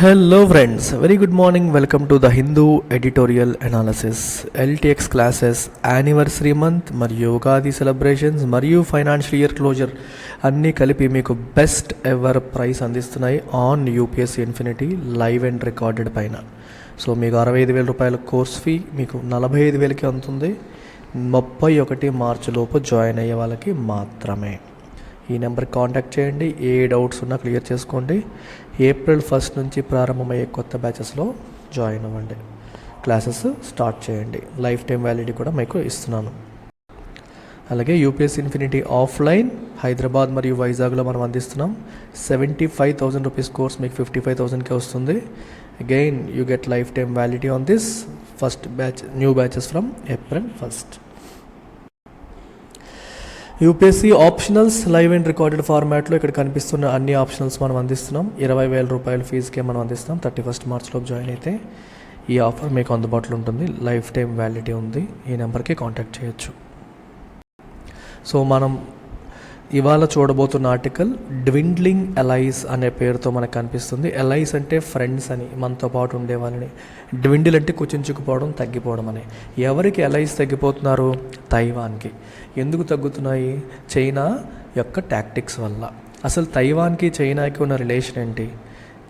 Hello friends, very good morning. Welcome to the Hindu editorial analysis. LTX classes anniversary month మరియు Ugadi celebrations మరియు financial year closure అన్నీ కలిపి మీకు best ever price అందిస్తున్నాయి on UPSC infinity live and recorded పైన. So మీకు 65,000 రూపాయల course fee మీకు 45,000కి అందుతుంది. 31 మార్చి లోపు జాయిన్ అయ్యే వాళ్ళకి మాత్రమే. ఈ నెంబర్కి కాంటాక్ట్ చేయండి. ఏ డౌట్స్ ఉన్నా క్లియర్ చేసుకోండి. April 1 నుంచి ప్రారంభమయ్యే కొత్త బ్యాచెస్లో జాయిన్ అవ్వండి. క్లాసెస్ స్టార్ట్ చేయండి. లైఫ్ టైం వ్యాలిడిటీ కూడా మీకు ఇస్తున్నాను. అలాగే యూపీఎస్సీ ఇన్ఫినిటీ ఆఫ్లైన్ హైదరాబాద్ మరియు వైజాగ్లో మనం అందిస్తున్నాం. 75,000 రూపీస్ కోర్స్ మీకు 55,000కే వస్తుంది. Again you get life time validity on this first batch, new batches from April 1. UPSC optionals live and recorded ఫార్మాట్లో ఇక్కడ కనిపిస్తున్న అన్ని ఆప్షనల్స్ మనం అందిస్తున్నాం. 20,000 రూపాయల ఫీజుకే మనం అందిస్తాం. 31 మార్చిలోపు జాయిన్ అయితే ఈ ఆఫర్ మీకు అందుబాటులో ఉంటుంది. లైఫ్ టైం వ్యాలిడిటీ ఉంది. ఈ నెంబర్కి కాంటాక్ట్ చేయొచ్చు. సో మనం ఇవాళ చూడబోతున్న ఆర్టికల్ డ్విండ్లింగ్ అలైస్ అనే పేరుతో మనకు కనిపిస్తుంది. అలైస్ అంటే ఫ్రెండ్స్ అని, మనతో పాటు ఉండే వాళ్ళని. డ్విండిల్ అంటే కుచించుకుపోవడం, తగ్గిపోవడం అని. ఎవరికి అలైస్ తగ్గిపోతున్నారు? తైవాన్కి. ఎందుకు తగ్గుతున్నాయి? చైనా యొక్క టాక్టిక్స్ వల్ల. అసలు తైవాన్కి చైనాకి ఉన్న రిలేషన్ ఏంటి,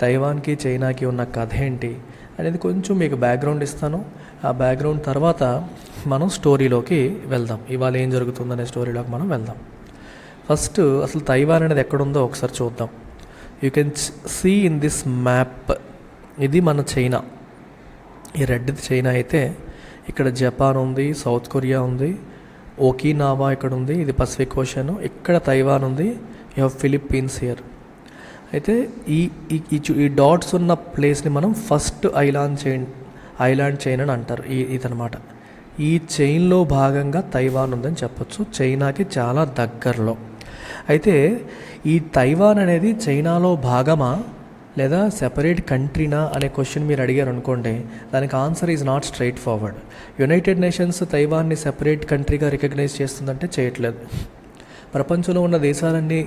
తైవాన్కి చైనాకి ఉన్న కథ ఏంటి అనేది కొంచెం మీకు బ్యాక్గ్రౌండ్ ఇస్తాను. ఆ బ్యాక్గ్రౌండ్ తర్వాత మనం స్టోరీలోకి వెళ్దాం. ఇవాళ ఏం జరుగుతుందనే స్టోరీలోకి మనం వెళ్దాం. ఫస్ట్ అసలు తైవాన్ అనేది ఎక్కడుందో ఒకసారి చూద్దాం. You can see in this map. ఇది మన చైనా. ఈ రెడ్ది చైనా అయితే ఇక్కడ జపాన్ ఉంది, సౌత్ కొరియా ఉంది, ఓకినావా ఇక్కడ ఉంది, ఇది పసిఫిక్ ఓషన్. ఇక్కడ తైవాన్ ఉంది, యూ హ్యావ్ ఫిలిప్పీన్స్ హియర్. అయితే ఈ డాట్స్ ఉన్న ప్లేస్ని మనం ఫస్ట్ ఐలాండ్ చైన్ అని అంటారు. ఇదనమాట. ఈ చైన్లో భాగంగా తైవాన్ ఉందని చెప్పొచ్చు, చైనాకి చాలా దగ్గరలో. అయితే ఈ తైవాన్ అనేది చైనాలో భాగమా లేదా సెపరేట్ కంట్రీనా అనే క్వశ్చన్ మీరు అడిగారు అనుకోండి, దానికి answer is not straightforward. United Nations తైవాన్ని సెపరేట్ కంట్రీగా రికగ్నైజ్ చేస్తుందంటే చేయట్లేదు. ప్రపంచంలో ఉన్న దేశాలన్నీ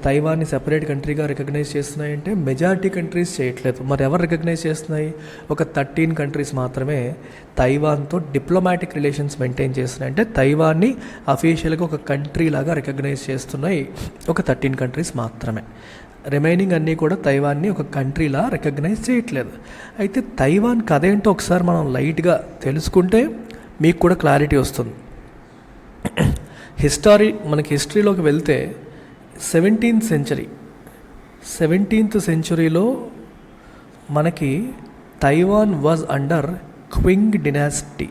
తైవాన్ని సెపరేట్ కంట్రీగా రికగ్నైజ్ చేస్తున్నాయంటే మెజారిటీ కంట్రీస్ చేయట్లేదు. మరి ఎవరు రికగ్నైజ్ చేస్తున్నాయి? ఒక 13 కంట్రీస్ మాత్రమే తైవాన్తో డిప్లొమాటిక్ రిలేషన్స్ మెయింటైన్ చేస్తున్నాయి. అంటే తైవాన్ని అఫీషియల్గా ఒక కంట్రీ లాగా రికగ్నైజ్ చేస్తున్నాయి ఒక 13 కంట్రీస్ మాత్రమే. రిమైనింగ్ అన్నీ కూడా తైవాన్ని ఒక కంట్రీలా రికగ్నైజ్ చేయట్లేదు. అయితే తైవాన్ కథ ఏంటో ఒకసారి మనం లైట్గా తెలుసుకుంటే మీకు కూడా క్లారిటీ వస్తుంది. మనకి హిస్టరీలోకి వెళ్తే 17th సెంచురీలో మనకి తైవాన్ వాజ్ అండర్ క్వింగ్ డినాసిటీ.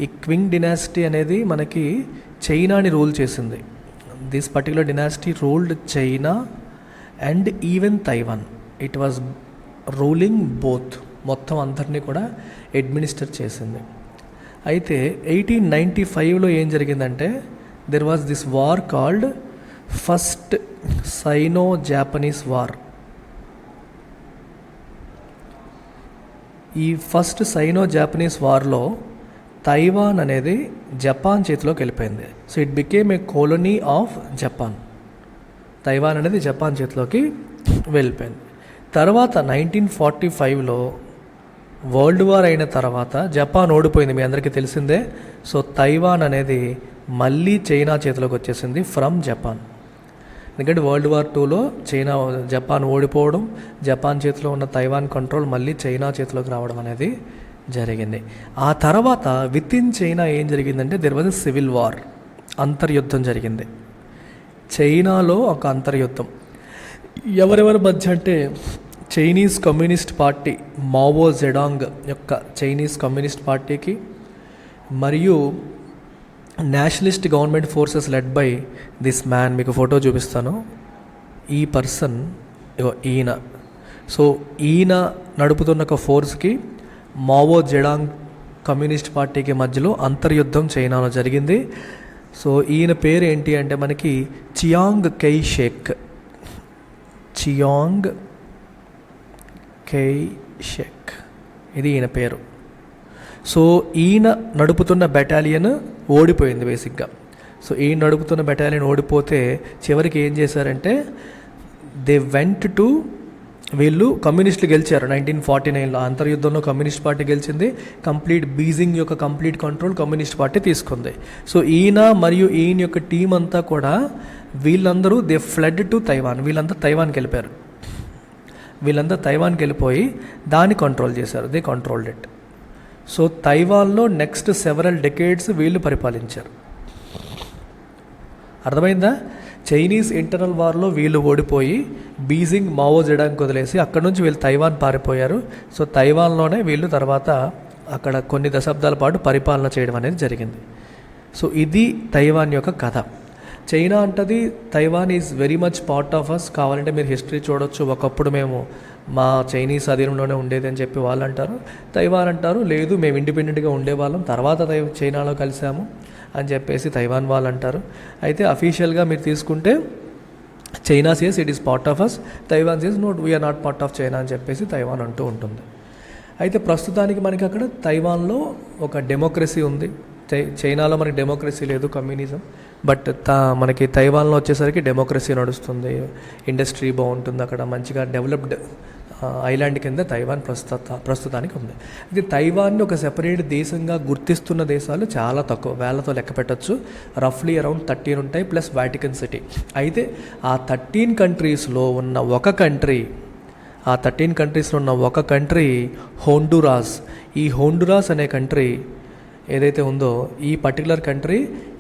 ఈ క్వింగ్ డినాసిటీ అనేది మనకి చైనాని రూల్ చేసింది. This particular డినాసిటీ ruled China and even Taiwan. It was ruling both, మొత్తం అందరినీ కూడా అడ్మినిస్టర్ చేసింది. అయితే 1895లో ఏం జరిగిందంటే there was this war called first cyano Japanese war. ఈ ఫస్ట్ సైనో జాపనీస్ వార్లో తైవాన్ అనేది జపాన్ చేతిలోకి వెళ్ళిపోయింది. So it became a colony of Japan. Taiwan అనేది జపాన్ చేతిలోకి వెళ్ళిపోయింది. తర్వాత 1945లో వరల్డ్ వార్ అయిన తర్వాత జపాన్ ఓడిపోయింది, మీ అందరికీ తెలిసిందే. సో తైవాన్ అనేది మళ్ళీ చైనా చేతిలోకి వచ్చేసింది ఫ్రమ్ జపాన్. ఎందుకంటే వరల్డ్ వార్ 2లో జపాన్ ఓడిపోవడం, జపాన్ చేతిలో ఉన్న తైవాన్ కంట్రోల్ మళ్ళీ చైనా చేతిలోకి రావడం అనేది జరిగింది. ఆ తర్వాత విత్ ఇన్ చైనా ఏం జరిగిందంటే there was a civil war, అంతర్యుద్ధం జరిగింది. చైనాలో ఒక అంతర్యుద్ధం ఎవరెవరి మధ్య అంటే Chinese communist party Mao Zedong యొక్క చైనీస్ కమ్యూనిస్ట్ పార్టీకి మరియు nationalist government forces led by this man. మీకు ఫోటో చూపిస్తాను. ఈ పర్సన్ ఈయన. సో ఈయన నడుపుతున్న ఒక ఫోర్స్కి మావో జెడాంగ్ కమ్యూనిస్ట్ పార్టీకి మధ్యలో అంతర్యుద్ధం చైనాలో జరిగింది. సో ఈయన పేరు ఏంటి అంటే మనకి చియాంగ్ కై షేక్. ఇది ఈయన పేరు. సో ఈయన నడుపుతున్న బెటాలియన్ ఓడిపోయింది బేసిక్గా. సో ఈయన నడుపుతున్న బెటాలియన్ ఓడిపోతే చివరికి ఏం చేశారంటే దే వెంట్ టు వీళ్ళు కమ్యూనిస్టులు గెలిచారు 1949లో. అంతర్యుద్ధంలో కమ్యూనిస్ట్ పార్టీ గెలిచింది. బీజింగ్ యొక్క కంప్లీట్ కంట్రోల్ కమ్యూనిస్ట్ పార్టీ తీసుకుంది. సో ఈయన మరియు ఈయన యొక్క టీం అంతా కూడా వీళ్ళందరూ దే ఫ్లడ్ టు తైవాన్. వీళ్ళంతా తైవాన్కి వెళ్ళిపోయారు. వీళ్ళంతా తైవాన్కి వెళ్ళిపోయి దాన్ని కంట్రోల్ చేశారు. They controlled it. సో తైవాన్లో నెక్స్ట్ సెవరల్ డెకేడ్స్ వీళ్ళు పరిపాలించారు. అర్థమైందా? చైనీస్ ఇంటర్నల్ వార్లో వీళ్ళు ఓడిపోయి బీజింగ్ మావో జెడాంగ్ వదిలేసి అక్కడ నుంచి వీళ్ళు తైవాన్ పారిపోయారు. సో తైవాన్లోనే వీళ్ళు తర్వాత అక్కడ కొన్ని దశాబ్దాల పాటు పరిపాలన చేయడం అనేది జరిగింది. సో ఇది తైవాన్ యొక్క కథ. చైనా అంటది Taiwan is very much part of us. కావాలంటే మీరు హిస్టరీ చూడొచ్చు. ఒకప్పుడు మేము మా చైనీస్ అధీనంలోనే ఉండేది అని చెప్పి వాళ్ళు అంటారు. తైవాన్ అంటారు లేదు మేము ఇండిపెండెంట్గా ఉండేవాళ్ళం, తర్వాత చైనాలో కలిసాము అని చెప్పేసి తైవాన్ వాళ్ళు అంటారు. అయితే అఫీషియల్గా మీరు తీసుకుంటే China says it is part of us, Taiwan says not we are not part of China అని చెప్పేసి తైవాన్ అంటూ ఉంటుంది. అయితే ప్రస్తుతానికి మనకి అక్కడ తైవాన్లో ఒక డెమోక్రసీ ఉంది. చైనాలో మనకి డెమోక్రసీ లేదు, కమ్యూనిజం. బట్ మనకి తైవాన్లో వచ్చేసరికి డెమోక్రసీ నడుస్తుంది, ఇండస్ట్రీ బాగుంటుంది, అక్కడ మంచిగా డెవలప్డ్ ఐలాండ్ కింద తైవాన్ ప్రస్తుతానికి ఉంది. ఇది తైవాన్ని ఒక సెపరేట్ దేశంగా గుర్తిస్తున్న దేశాలు చాలా తక్కువ, వేళ్లతో లెక్క పెట్టచ్చు. రఫ్లీ అరౌండ్ 13 ఉంటాయి, ప్లస్ వాటికన్ సిటీ. అయితే ఆ 13 కంట్రీస్లో ఉన్న ఒక కంట్రీ హోండురాస్. ఈ హోండురాస్ అనే కంట్రీ ఏదైతే ఉందో ఈ పర్టికులర్ కంట్రీ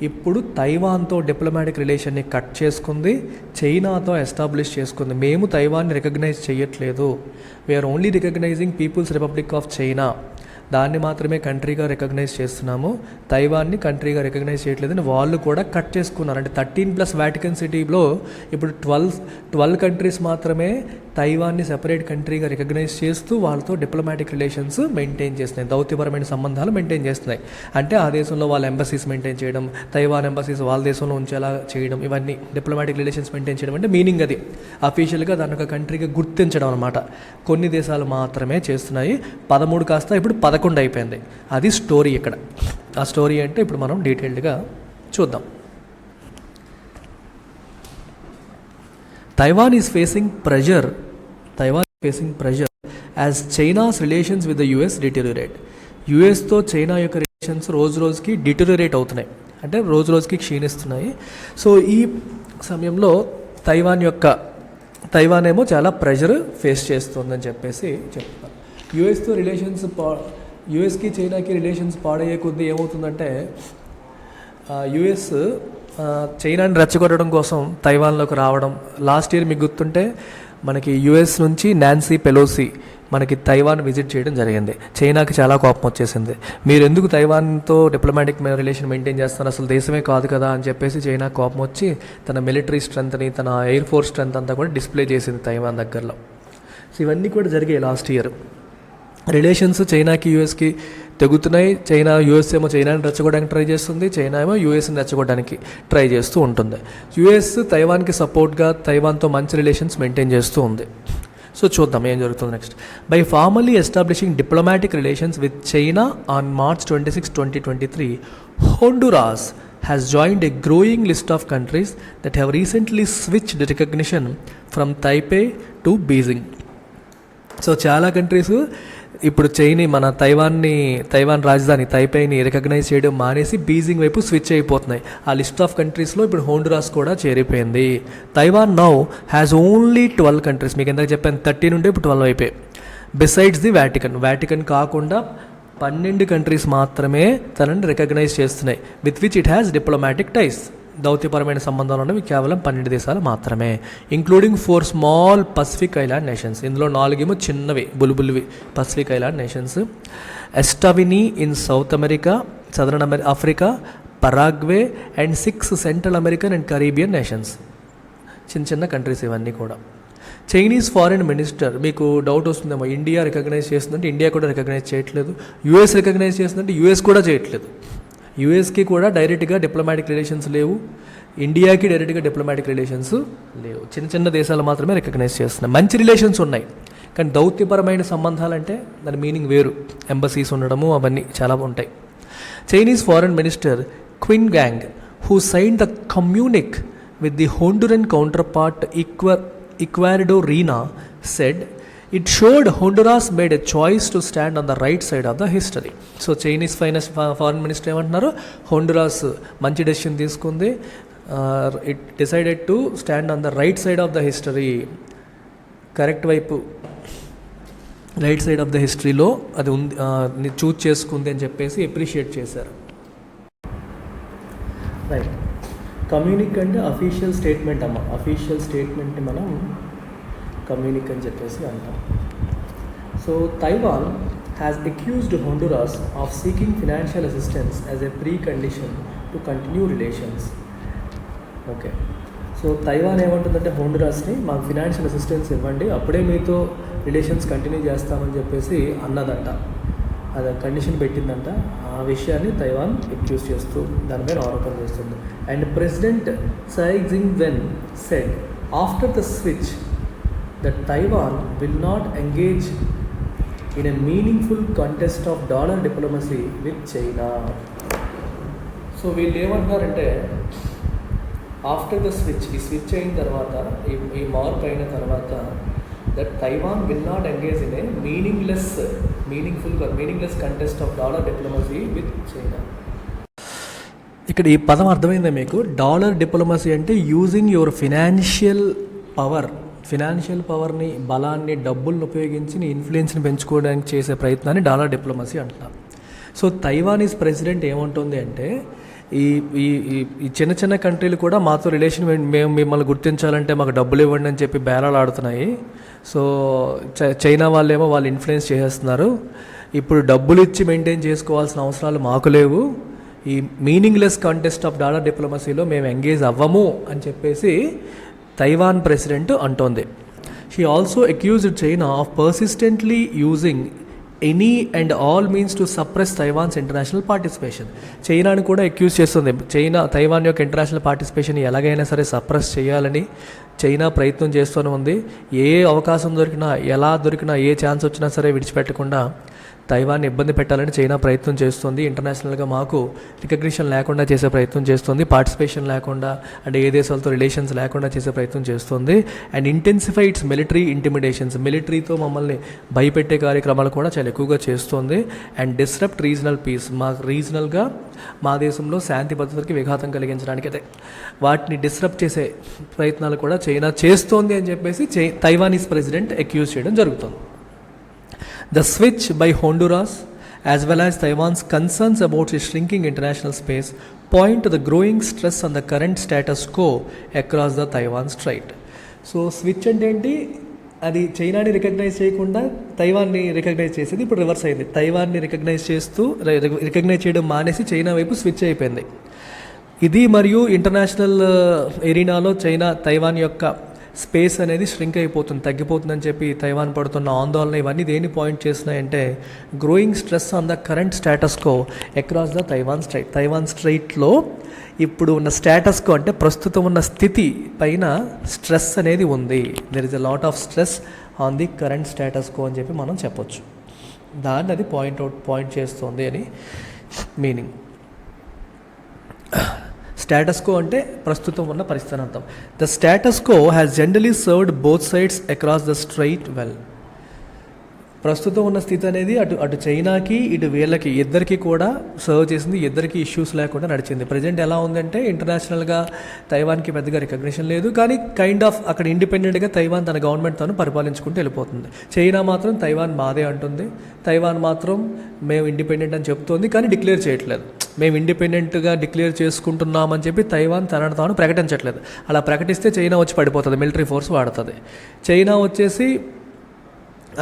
ఇప్పుడు తైవాన్తో డిప్లొమాటిక్ రిలేషన్ని కట్ చేసుకుంది, చైనాతో ఎస్టాబ్లిష్ చేసుకుంది. మేము తైవాన్ని రికగ్నైజ్ చేయట్లేదు, we are only recognizing People's Republic of China, దాన్ని మాత్రమే కంట్రీగా రికగ్నైజ్ చేస్తున్నాము, తైవాన్ని కంట్రీగా రికగ్నైజ్ చేయట్లేదని వాళ్ళు కూడా కట్ చేసుకున్నారు. అంటే 13 ప్లస్ వాటికన్ సిటీలో ఇప్పుడు 12 కంట్రీస్ మాత్రమే తైవాన్ని సెపరేట్ కంట్రీగా రికగ్నైజ్ చేస్తూ వాళ్ళతో డిప్లొమాటిక్ రిలేషన్స్ మెయింటైన్ చేస్తున్నాయి, దౌత్యపరమైన సంబంధాలు మెయింటైన్ చేస్తున్నాయి. అంటే ఆ దేశంలో వాళ్ళ ఎంబసీస్ మెయింటైన్ చేయడం, తైవాన్ ఎంబసీస్ వాళ్ళ దేశంలో ఉంచేలా చేయడం, ఇవన్నీ డిప్లొమాటిక్ రిలేషన్స్ మెయింటైన్ చేయడం అంటే మీనింగ్ అది. అఫీషియల్గా దాన్ని ఒక కంట్రీగా గుర్తించడం అనమాట. కొన్ని దేశాలు మాత్రమే చేస్తున్నాయి. 13 కాస్త ఇప్పుడు 11 అయిపోయింది. అది స్టోరీ ఇక్కడ. ఆ స్టోరీ అంటే ఇప్పుడు మనం డీటెయిల్డ్గా చూద్దాం. Taiwan is facing pressure as China's relations with the US deteriorate. యుఎస్తో చైనా యొక్క రిలేషన్స్ రోజు రోజుకి డిటోరియేట్ అవుతున్నాయి, అంటే రోజు రోజుకి క్షీణిస్తున్నాయి. సో ఈ సమయంలో తైవాన్ ఏమో చాలా ప్రెషర్ ఫేస్ చేస్తుందని చెప్పేసి చెప్తున్నారు. యుఎస్కి చైనాకి రిలేషన్స్ పాడయ్యే కొద్దీ ఏమవుతుందంటే యుఎస్ చైనాని రెచ్చగొట్టడం కోసం తైవాన్లోకి రావడం. లాస్ట్ ఇయర్ మీకు గుర్తుంటే మనకి యుఎస్ నుంచి నాన్సీ పెలోసి మనకి తైవాన్ విజిట్ చేయడం జరిగింది. చైనాకి చాలా కోపం వచ్చేసింది, మీరు ఎందుకు తైవాన్తో డిప్లొమాటిక్ రిలేషన్ మెయింటైన్ చేస్తున్నారు, అసలు దేశమే కాదు కదా అని చెప్పేసి చైనా కోపం వచ్చి తన మిలిటరీ స్ట్రెంత్ని, తన ఎయిర్ ఫోర్స్ స్ట్రెంత్ అంతా కూడా డిస్ప్లే చేసింది తైవాన్ దగ్గరలో. సో ఇవన్నీ కూడా జరిగాయి లాస్ట్ ఇయర్. రిలేషన్స్ చైనాకి యూఎస్కి తెగుతున్నాయి. యూఎస్ ఏమో చైనాని రెచ్చగొట్టడానికి ట్రై చేస్తుంది, చైనా ఏమో యూఎస్ని రెచ్చగొట్టడానికి ట్రై చేస్తూ ఉంటుంది. యూఎస్ తైవాన్కి సపోర్ట్గా తైవాన్తో మంచి రిలేషన్స్ మెయింటైన్ చేస్తూ ఉంది. సో చూద్దాం ఏం జరుగుతుంది next. By formally establishing diplomatic relations with China on March 26, 2023, Honduras has joined a growing list of countries that have recently switched recognition from Taipei to Beijing. So చాలా countries ఇప్పుడు Taiwan రాజధాని తైపేని recognise చేయడం మానేసి Beijing వైపు switch అయిపోతున్నాయి. ఆ list of కంట్రీస్లో ఇప్పుడు హోండురాస్ కూడా చేరిపోయింది. Taiwan now has only 12 countries. మీకు ఎందాక చెప్పాను 13 ఉంటే ఇప్పుడు 12 అయిపోయాయి. బిసైడ్స్ ది వాటికన్ కాకుండా 12 కంట్రీస్ మాత్రమే తనని రికగ్నైజ్ చేస్తున్నాయి, with which it has diplomatic ties. దౌత్యపరమైన సంబంధాలు ఉన్నవి కేవలం 12 దేశాలు మాత్రమే, including 4 small Pacific island nations. ఇందులో 4 ఏమో చిన్నవి బుల్బుల్వి Pacific island nations. Eswatini in South America, Southern Africa, Paraguay and 6 Central American and Caribbean nations. చిన్న కంట్రీస్ ఇవన్నీ కూడా. చైనీస్ ఫారిన్ మినిస్టర్, మీకు డౌట్ వస్తుందేమో, ఇండియా రికగ్నైజ్ చేస్తుందంటే ఇండియా కూడా రికగ్నైజ్ చేయట్లేదు, యూఎస్ రికగ్నైజ్ చేస్తుందంటే యూఎస్ కూడా చేయట్లేదు. యూఎస్కి కూడా డైరెక్ట్గా డిప్లొమాటిక్ రిలేషన్స్ లేవు, ఇండియాకి డైరెక్ట్గా డిప్లొమాటిక్ రిలేషన్స్ లేవు. చిన్న దేశాలు మాత్రమే రికగ్నైజ్ చేస్తున్నాయి. మంచి రిలేషన్స్ ఉన్నాయి కానీ దౌత్యపరమైన సంబంధాలంటే దాని మీనింగ్ వేరు, ఎంబసీస్ ఉండడము అవన్నీ చాలా ఉంటాయి. Chinese foreign minister Qin Gang, who signed the communique with the Honduran counterpart ఈక్వాడోరీనా, said it showed Honduras made a choice to stand on the right side of the history. So Chinese foreign minister ఏమంటున్నారు, Honduras మంచి decision తీసుకుంది, it decided to stand on the right side of the history, correct వైపు right side of the హిస్టరీలో అది ఉంది, choose చేసుకుంది అని చెప్పేసి అప్రిషియేట్ చేశారు. రైట్. కమ్యూనిక్ అంటే అఫీషియల్ స్టేట్మెంట్ అమ్మ, అఫీషియల్ స్టేట్మెంట్ని మనం కమ్యూనిక్ అని చెప్పేసి అంటాం. So Taiwan has accused Honduras of seeking financial assistance as a pre condition to continue relations. Okay, so Taiwan ఏమంటుందంటే హోండురాస్ని మాకు ఫినాన్షియల్ అసిస్టెన్స్ ఇవ్వండి, అప్పుడే మీతో రిలేషన్స్ కంటిన్యూ చేస్తామని చెప్పేసి అన్నదంట, అది కండిషన్ పెట్టిందంట. ఆ విషయాన్ని తైవాన్ అక్యూజ్ చేస్తూ దానిపైన ఆరోపణ చేస్తుంది. And president Tsai Ing-wen said after the switch that Taiwan will not engage in a meaningful contest of dollar diplomacy with China. So వీళ్ళు ఏమంటున్నారంటే ఆఫ్టర్ ద స్విచ్, ఈ స్విచ్ అయిన తర్వాత, ఈ మార్పు అయిన తర్వాత, that Taiwan will not engage in a meaningless contest of dollar diplomacy with China. ఇక్కడ ఈ పదం అర్థమైందా మీకు? డాలర్ డిప్లొమసీ అంటే యూజింగ్ యువర్ ఫినాన్షియల్ పవర్ని, బలాన్ని, డబ్బులను ఉపయోగించి నీ ఇన్ఫ్లుయెన్స్ని పెంచుకోవడానికి చేసే ప్రయత్నాన్ని డాలర్ డిప్లొమసీ అంటున్నారు. సో తైవానీస్ ప్రెసిడెంట్ ఏమంటుంది అంటే ఈ చిన్న చిన్న కంట్రీలు కూడా మాతో రిలేషన్, మేము మిమ్మల్ని గుర్తించాలంటే మాకు డబ్బులు ఇవ్వండి అని చెప్పి బేరాలు ఆడుతున్నాయి. సో చైనా వాళ్ళేమో వాళ్ళు ఇన్ఫ్లుయెన్స్ చేసేస్తున్నారు, ఇప్పుడు డబ్బులు ఇచ్చి మెయింటైన్ చేసుకోవాల్సిన అవసరాలు మాకు లేవు, ఈ మీనింగ్లెస్ కాంటెస్ట్ ఆఫ్ డాలర్ డిప్లొమసీలో మేము ఎంగేజ్ అవ్వము అని చెప్పేసి తైవాన్ ప్రెసిడెంట్ అంటోంది. She also accused China of persistently using any and all means to suppress Taiwan's international participation. చైనాని కూడా అక్యూజ్ చేస్తుంది. తైవాన్ యొక్క ఇంటర్నేషనల్ పార్టిసిపేషన్ ఎలాగైనా సరే సప్రెస్ చేయాలని చైనా ప్రయత్నం చేస్తూనే ఉంది. ఏ అవకాశం దొరికినా, ఎలా దొరికినా, ఏ ఛాన్స్ వచ్చినా సరే విడిచిపెట్టకుండా తైవాన్ని ఇబ్బంది పెట్టాలని చైనా ప్రయత్నం చేస్తుంది. ఇంటర్నేషనల్గా మాకు రికగ్నిషన్ లేకుండా చేసే ప్రయత్నం చేస్తుంది, పార్టిసిపేషన్ లేకుండా, అంటే ఏ దేశాలతో రిలేషన్స్ లేకుండా చేసే ప్రయత్నం చేస్తుంది. అండ్ ఇంటెన్సిఫై ఇట్స్ మిలిటరీ ఇంటిమిడేషన్స్, మిలిటరీతో మమ్మల్ని భయపెట్టే కార్యక్రమాలు కూడా చాలా ఎక్కువగా చేస్తుంది. అండ్ డిస్రప్ట్ రీజనల్ పీస్, రీజనల్గా మా దేశంలో శాంతి భద్రతకి విఘాతం కలిగించడానికి అయితే వాటిని డిస్రప్ట్ చేసే ప్రయత్నాలు కూడా చైనా చేస్తోంది అని చెప్పేసి తైవానీస్ ప్రెసిడెంట్ అక్యూజ్ చేయడం జరుగుతుంది. The switch by Honduras as well as Taiwan's concerns about its shrinking international space point to the growing stress on the current status quo across the Taiwan Strait. So switch అంటే ఏంటి? అది చైనాని recognise చేయకుండా తైవాన్ని recognise చేసేది ఇప్పుడు reverse అయింది. తైవాన్ని recognise చేయడం మానేసి China వైపు స్విచ్ అయిపోయింది. ఇది మరియు ఇంటర్నేషనల్ ఎరీనాలో తైవాన్ యొక్క స్పేస్ అనేది ష్రింక్ అయిపోతుంది, తగ్గిపోతుందని చెప్పి తైవాన్ పడుతున్న ఆందోళన, ఇవన్నీ దేన్ని పాయింట్ చేస్తున్నాయంటే growing stress on the current status quo across the Taiwan స్ట్రైట్లో ఇప్పుడు ఉన్న స్టేటస్ కో అంటే ప్రస్తుతం ఉన్న స్థితి పైన స్ట్రెస్ అనేది ఉంది. There is a lot of stress on the current status కో అని చెప్పి మనం చెప్పొచ్చు. దాన్ని అది పాయింట్ చేస్తుంది అని మీనింగ్. స్టేటస్ కో అంటే ప్రస్తుతం ఉన్న పరిస్థితి అర్థం. The status quo has generally served both sides across the straight well. ప్రస్తుతం ఉన్న స్థితి అనేది అటు చైనాకి ఇటు వీళ్ళకి ఇద్దరికి కూడా సర్వ్ చేసింది, ఇద్దరికి ఇష్యూస్ లేకుండా నడిచింది. ప్రజెంట్ ఎలా ఉందంటే ఇంటర్నేషనల్గా తైవాన్కి పెద్దగా రికగ్నిషన్ లేదు, కానీ కైండ్ ఆఫ్ అక్కడ ఇండిపెండెంట్గా తైవాన్ తన గవర్నమెంట్ తాను పరిపాలించుకుంటూ వెళ్ళిపోతుంది. చైనా మాత్రం తైవాన్ మాదే అంటుంది, తైవాన్ మాత్రం మేము ఇండిపెండెంట్ అని చెప్తోంది, కానీ డిక్లేర్ చేయట్లేదు. మేము ఇండిపెండెంట్గా డిక్లేర్ చేసుకుంటున్నామని చెప్పి తైవాన్ తనను తాను ప్రకటించట్లేదు. అలా ప్రకటిస్తే చైనా వచ్చి పడిపోతుంది, మిలిటరీ ఫోర్స్ వాడుతుంది. చైనా వచ్చేసి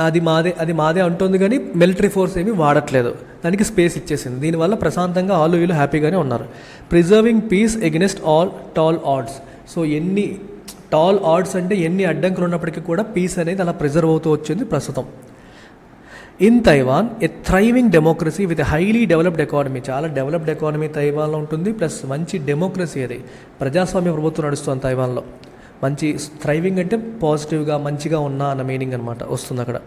అది మాదే అంటుంది, కానీ మిలిటరీ ఫోర్స్ ఏమీ వాడట్లేదు, దానికి స్పేస్ ఇచ్చేసింది. దీనివల్ల ప్రశాంతంగా ఆల్ వీళ్ళు హ్యాపీగానే ఉన్నారు. Preserving peace against all tall odds. So ఎన్ని టాల్ ఆడ్స్ అంటే ఎన్ని అడ్డంకులు ఉన్నప్పటికీ కూడా పీస్ అనేది అలా ప్రిజర్వ్ అవుతూ వచ్చింది ప్రస్తుతం. In Taiwan A thriving democracy with highly developed economy. చాలా డెవలప్డ్ ఎకానమీ తైవాన్లో ఉంటుంది, ప్లస్ మంచి డెమోక్రసీ, అది ప్రజాస్వామ్య ప్రభుత్వం నడుస్తుంది తైవాన్లో. మంచి థ్రైవింగ్ అంటే పాజిటివ్గా మంచిగా ఉన్నా అన్న మీనింగ్ అనమాట వస్తుంది అక్కడ.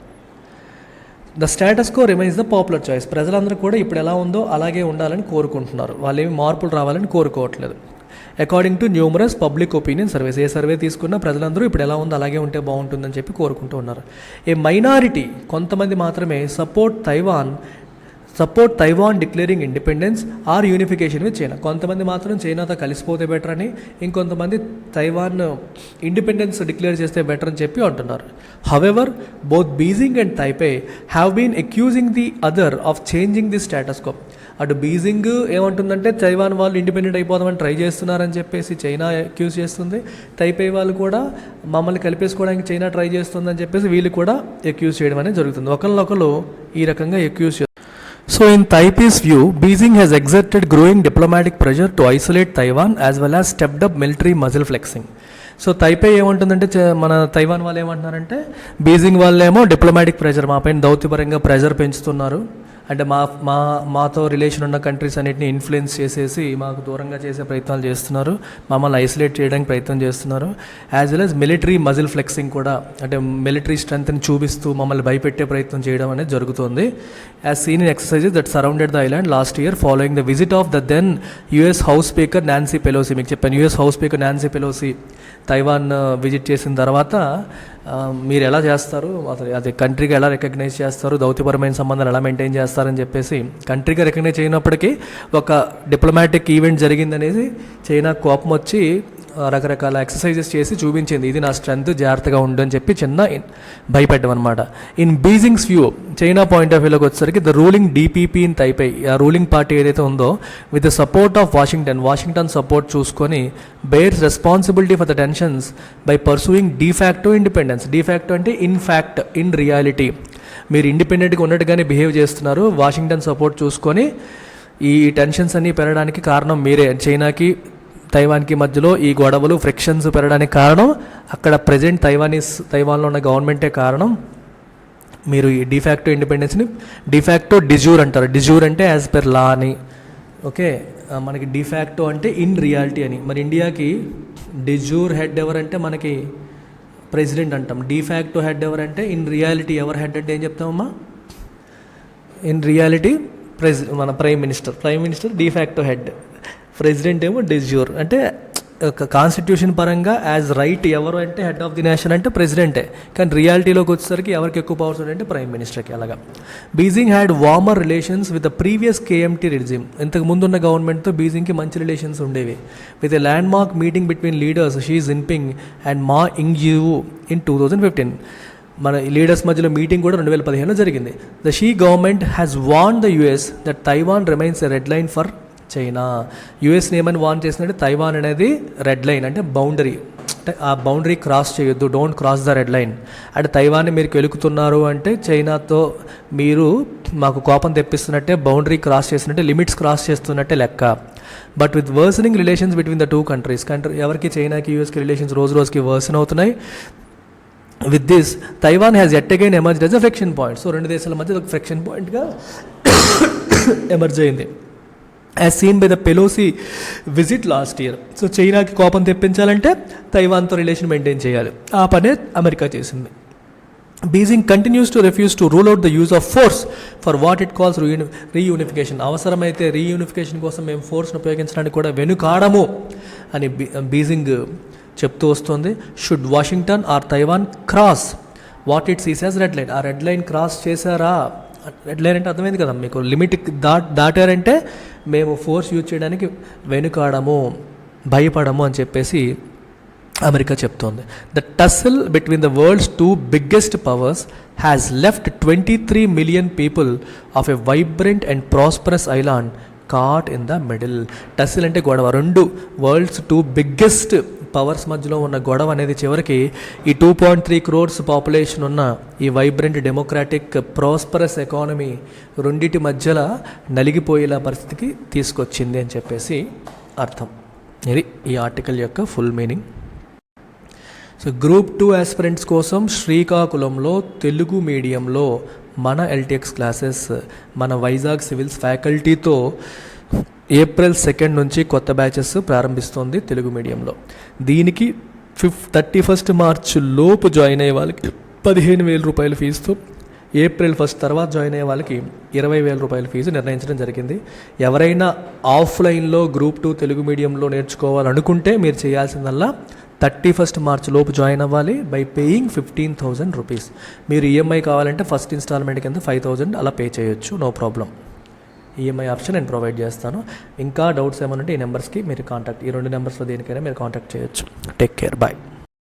The status quo remains the popular choice. ప్రజలందరూ కూడా ఇప్పుడు ఎలా ఉందో అలాగే ఉండాలని కోరుకుంటున్నారు, వాళ్ళు ఏమి మార్పులు రావాలని కోరుకోవట్లేదు. According to numerous public opinion surveys. ఏ సర్వే తీసుకున్నా ప్రజలందరూ ఇప్పుడు ఎలా ఉందో అలాగే ఉంటే బాగుంటుందని చెప్పి కోరుకుంటూ ఉన్నారు. ఏ మైనారిటీ, కొంతమంది మాత్రమే support Taiwan declaring independence or unification with China. కొంతమంది మాత్రం చైనాతో కలిసిపోతే బెటర్ అని, ఇంకొంతమంది తైవాన్ ఇండిపెండెన్స్ డిక్లేర్ చేస్తే బెటర్ అని చెప్పి అంటున్నారు. However both Beijing and Taipei have been accusing the other of changing the status quo. అటు బీజింగ్ ఏమంటుందంటే తైవాన్ వాళ్ళు ఇండిపెండెంట్ అయిపోదామని ట్రై చేస్తున్నారని చెప్పేసి చైనా అక్యూజ్ చేస్తుంది. తైపే వాళ్ళు కూడా మమ్మల్ని కలిపేసుకోవడానికి చైనా ట్రై చేస్తుందని చెప్పేసి వీళ్ళు కూడా అక్యూజ్ చేయడం అనేది జరుగుతుంది. ఒకరినొకరు ఈ రకంగా అక్యూజ్ చేస్తారు. So in Taipei's view, Beijing has exerted growing diplomatic pressure to isolate Taiwan as well as stepped up military muscle flexing. So Taipei ఏమంటుందంటే మన తైవాన్ వాళ్ళు ఏమంటున్నారంటే బీజింగ్ వాళ్ళేమో డిప్లొమాటిక్ ప్రెషర్ మా పైన దౌత్యపరంగా ప్రెషర్ పెంచుతున్నారు, అంటే మాతో రిలేషన్ ఉన్న కంట్రీస్ అన్నిటిని ఇన్ఫ్లుయెన్స్ చేసేసి మాకు దూరంగా చేసే ప్రయత్నాలు చేస్తున్నారు, మమ్మల్ని ఐసోలేట్ చేయడానికి ప్రయత్నం చేస్తున్నారు. As well as military muscle flexing కూడా, అంటే మిలిటరీ స్ట్రెంత్ని చూపిస్తూ మమ్మల్ని భయపెట్టే ప్రయత్నం చేయడం అనేది జరుగుతుంది. As seen in exercises that surrounded the island last year following the visit of the then US House Speaker Nancy Pelosi. మీకు చెప్పాను, US House Speaker Nancy Pelosi Taiwan visit చేసిన తర్వాత మీరు ఎలా చేస్తారు, అసలు అది కంట్రీగా ఎలా రికగ్నైజ్ చేస్తారు, దౌత్యపరమైన సంబంధాలు ఎలా మెయింటైన్ చేస్తారని చెప్పేసి కంట్రీగా రికగ్నైజ్ అయినప్పటికీ ఒక డిప్లొమాటిక్ ఈవెంట్ జరిగిందనేసి చైనా కోపం వచ్చి రకరకాల ఎక్సర్సైజెస్ చేసి చూపించింది, ఇది నా స్ట్రెంత్, జాగ్రత్తగా ఉండు అని చెప్పి చిన్న భయపెట్టడం అనమాట. In Beijing's view, China point of వ్యూలోకి వచ్చేసరికి the ruling DPP in Taipei, ఆ రూలింగ్ పార్టీ ఏదైతే ఉందో with the support of Washington support చూసుకొని bears responsibility for the tensions by pursuing de facto independence. De facto అంటే ఇన్ఫ్యాక్ట్, ఇన్ రియాలిటీ మీరు ఇండిపెండెంట్గా ఉన్నట్టుగానే బిహేవ్ చేస్తున్నారు, వాషింగ్టన్ సపోర్ట్ చూసుకొని ఈ టెన్షన్స్ అన్నీ పెరగడానికి కారణం మీరే. చైనాకి తైవాన్కి మధ్యలో ఈ గొడవలు ఫ్రిక్షన్స్ పెరగడానికి కారణం అక్కడ ప్రజెంట్ తైవాన్లో ఉన్న గవర్నమెంటే కారణం. మీరు ఈ డిఫాక్టో ఇండిపెండెన్స్ని డిఫాక్టో డిజూర్ అంటారు. డిజూర్ అంటే యాజ్ పర్ లా అని, ఓకే. మనకి డిఫాక్టో అంటే ఇన్ రియాలిటీ అని. మరి ఇండియాకి డిజూర్ హెడ్ ఎవరంటే మనకి ప్రెసిడెంట్ అంటాం. డిఫాక్టో హెడ్ ఎవరంటే ఇన్ రియాలిటీ ఎవరు హెడ్ అంటే ఏం చెప్తామమ్మా? ఇన్ రియాలిటీ మన prime minister de facto head, president ఏమో డిజ్యూర్. అంటే కాన్స్టిట్యూషన్ పరంగా యాజ్ రైట్ ఎవరు అంటే హెడ్ ఆఫ్ ది నేషన్ అంటే ప్రెసిడెంటే, కానీ రియాలిటీలోకి వచ్చేసరికి ఎవరికి ఎక్కువ పవర్స్ ఉంటాయంటే ప్రైమ్ మినిస్టర్కి. అలాగా Beijing had warmer relations with the previous KMT regime. ఇంతకు ముందున్న గవర్నమెంట్తో బీజింగ్కి మంచి రిలేషన్స్ ఉండేవి. With a land mark meeting between leaders Xi Jinping and మా ఇంగ్యూ ఇన్ 2015. మన లీడర్స్ మధ్యలో మీటింగ్ కూడా 2015లో జరిగింది. The Xi government has warn the US that Taiwan remains a red line for China. యుఎస్ని ఏమని వార్న్ చేసినట్టే తైవాన్ అనేది రెడ్ లైన్, అంటే బౌండరీ, అంటే ఆ బౌండరీ క్రాస్ చేయొద్దు, don't cross the red line. అంటే తైవాన్ని మీరు కెలుకుతున్నారు అంటే చైనాతో మీరు మాకు కోపం తెప్పిస్తున్నట్టే, బౌండరీ క్రాస్ చేస్తున్నట్టే, లిమిట్స్ క్రాస్ చేస్తున్నట్టే లెక్క. But with worsening relations between the two countries, ఎవరికి చైనాకి యూఎస్కి రిలేషన్స్ రోజుకి వర్సన్ అవుతున్నాయి. With this Taiwan has yet again emerged as a friction point. So రెండు దేశాల మధ్య ఒక ఫ్రిక్షన్ పాయింట్గా ఎమర్జ్ అయింది. As seen by the Pelosi visit last year. So చైనాకి కోపం తెప్పించాలంటే తైవాన్తో రిలేషన్ మెయింటైన్ చేయాలి, ఆ పనే అమెరికా చేసింది. Beijing continues to refuse to rule out the use of force for what it calls reunification. అవసరమైతే రీయూనిఫికేషన్ కోసం మేము ఫోర్స్ను ఉపయోగించడానికి కూడా వెనుకాడము అని బీజింగ్ చెప్తూ వస్తుంది. Should Washington or Taiwan cross what it sees as red line. ఆ రెడ్ లైన్ క్రాస్ చేశారా, రెడ్ లైన్ అంటే అర్థమైంది కదా మీకు, లిమిట్ దాటారంటే మేము ఫోర్స్ యూజ్ చేయడానికి వెనుకాడము, భయపడము అని చెప్పేసి అమెరికా చెప్తోంది. The tussle between the world's two biggest powers has left 23 million people of a vibrant and prosperous island caught in the middle. Tussle అంటే గొడవ, రెండు వరల్డ్స్ టూ బిగ్గెస్ట్ పవర్స్ మధ్యలో ఉన్న గొడవ అనేది చివరికి ఈ 2.3 crores పాపులేషన్ ఉన్న ఈ వైబ్రెంట్ డెమోక్రాటిక్ ప్రాస్పరస్ ఎకానమీ రెండింటి మధ్యలో నలిగిపోయేలా పరిస్థితికి తీసుకొచ్చింది అని చెప్పేసి అర్థం. ఇది ఈ ఆర్టికల్ యొక్క full meaning. So group 2 aspirants కోసం శ్రీకాకుళంలో తెలుగు మీడియంలో మన ఎల్టీఎక్స్ క్లాసెస్ మన వైజాగ్ సివిల్స్ ఫ్యాకల్టీతో April 2 నుంచి కొత్త బ్యాచెస్ ప్రారంభిస్తోంది తెలుగు మీడియంలో. దీనికి 31 మార్చ్ లోపు జాయిన్ అయ్యే వాళ్ళకి 15,000 రూపాయల ఫీజుతో ఏప్రిల్ 1 తర్వాత జాయిన్ అయ్యే వాళ్ళకి 20,000 రూపాయల ఫీజు నిర్ణయించడం జరిగింది. ఎవరైనా ఆఫ్లైన్లో గ్రూప్ 2 తెలుగు మీడియంలో నేర్చుకోవాలనుకుంటే మీరు చేయాల్సిందల్లా 31 మార్చ్ లోపు జాయిన్ అవ్వాలి బై పేయింగ్ 15,000 రూపీస్. మీరు ఈఎంఐ కావాలంటే ఫస్ట్ ఇన్స్టాల్మెంట్ కింద 5,000 అలా పే చేయొచ్చు, నో ప్రాబ్లం. ఈఎంఐ ఆప్షన్ నేను ప్రొవైడ్ చేస్తాను. ఇంకా డౌట్స్ ఏమైనా ఉంటే ఈ నెంబర్స్కి మీరు కాంటాక్ట్, ఈ 2 నెంబర్స్లో దేనికైనా మీరు కాంటాక్ట్ చేయొచ్చు. Take care, bye.